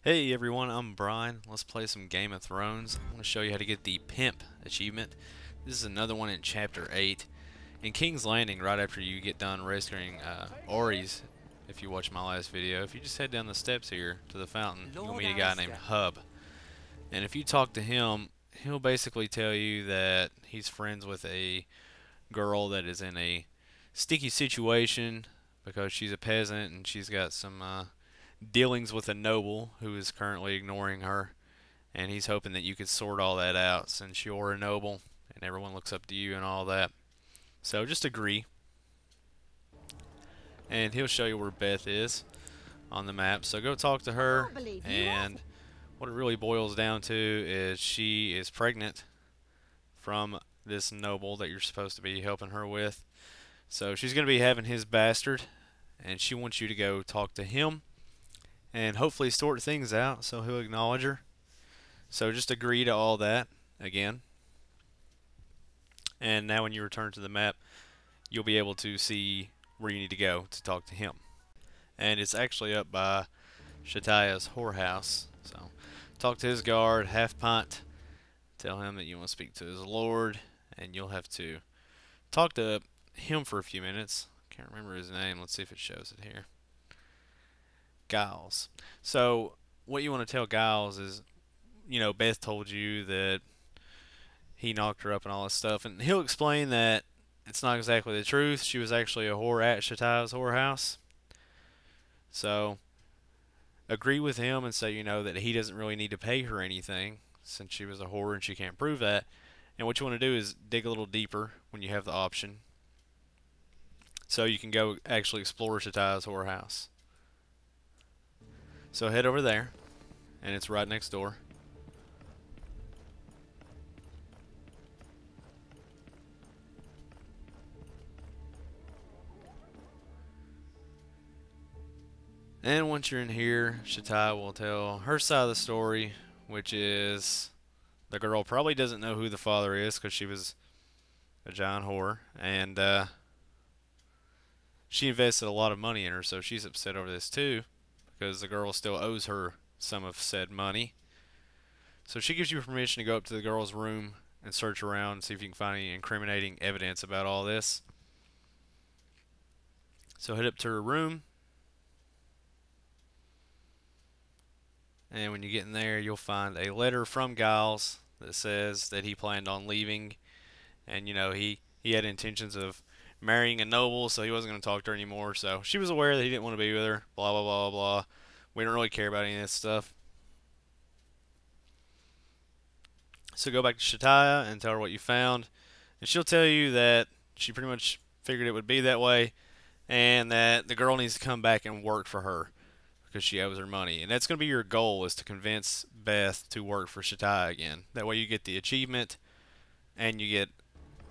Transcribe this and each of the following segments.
Hey everyone, I'm Brian. Let's play some Game of Thrones. I'm going to show you how to get the Pimp achievement. This is another one in Chapter 8. In King's Landing, right after you get done rescuing Oris, if you watch my last video, if you just head down the steps here to the fountain, you'll meet a guy named Hub. And if you talk to him, he'll basically tell you that he's friends with a girl that is in a sticky situation because she's a peasant and she's got some dealings with a noble who is currently ignoring her, and he's hoping that you could sort all that out since you're a noble and everyone looks up to you and all that. So just agree, and he'll show you where Beth is on the map. So go talk to her, and what it really boils down to is she is pregnant from this noble that you're supposed to be helping her with. So she's going to be having his bastard, and she wants you to go talk to him and hopefully sort things out so he'll acknowledge her. So just agree to all that again. And now when you return to the map, you'll be able to see where you need to go to talk to him. And it's actually up by Chataya's whorehouse. So talk to his guard, half pint, tell him that you want to speak to his lord, and you'll have to talk to him for a few minutes. Can't remember his name. Let's see if it shows it here. Giles. So what you want to tell Giles is, Beth told you that he knocked her up and all this stuff, and he'll explain that it's not exactly the truth. She was actually a whore at Chataya's whorehouse. So agree with him and say, that he doesn't really need to pay her anything since she was a whore and she can't prove that. And what you want to do is dig a little deeper when you have the option, so you can go actually explore Chataya's whorehouse. So head over there, and it's right next door. And once you're in here, Chataya will tell her side of the story, which is the girl probably doesn't know who the father is because she was a giant whore, and she invested a lot of money in her, so she's upset over this too, because the girl still owes her some of said money. So she gives you permission to go up to the girl's room and search around and see if you can find any incriminating evidence about all this. So head up to her room, and when you get in there, you'll find a letter from Giles that says that he planned on leaving, and he had intentions of marrying a noble, so he wasn't going to talk to her anymore. So she was aware that he didn't want to be with her. Blah blah blah blah. We don't really care about any of this stuff. So go back to Chataya and tell her what you found, and she'll tell you that she pretty much figured it would be that way, and that the girl needs to come back and work for her because she owes her money. And that's going to be your goal, is to convince Beth to work for Chataya again. That way you get the achievement and you get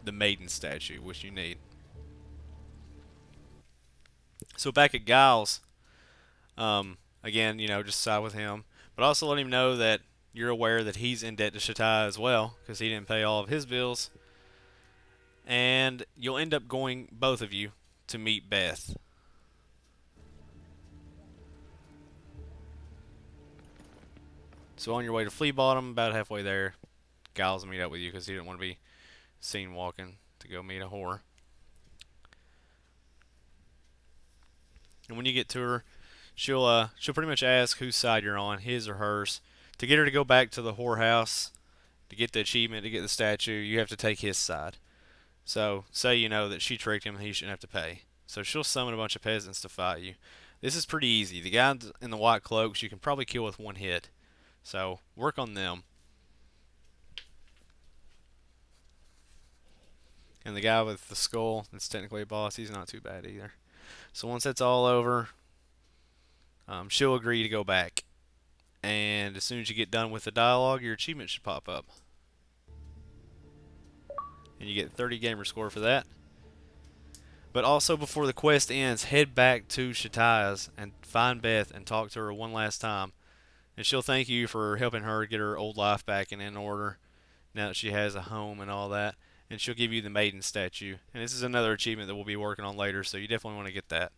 the maiden statue, which you need. So back at Giles, again, just side with him, but also let him know that you're aware that he's in debt to Chataya as well because he didn't pay all of his bills, and you'll end up going, both of you, to meet Beth. So on your way to Flea Bottom, about halfway there, Giles will meet up with you because he didn't want to be seen walking to go meet a whore. And when you get to her, she'll pretty much ask whose side you're on, his or hers. To get her to go back to the whorehouse, to get the achievement, to get the statue, you have to take his side. So say that she tricked him and he shouldn't have to pay. So she'll summon a bunch of peasants to fight you. This is pretty easy. The guy in the white cloaks you can probably kill with one hit. So work on them. And the guy with the skull, that's technically a boss, he's not too bad either. So once that's all over, she'll agree to go back. And as soon as you get done with the dialogue, your achievement should pop up. And you get 30 gamer score for that. But also, before the quest ends, head back to Chataya's and find Beth and talk to her one last time. And she'll thank you for helping her get her old life back and in order now that she has a home and all that. And she'll give you the maiden statue. And this is another achievement that we'll be working on later, so you definitely want to get that.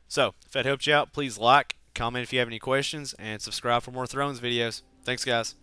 So, if that helped you out, please like, Comment if you have any questions, and subscribe for more Thrones videos. Thanks, guys.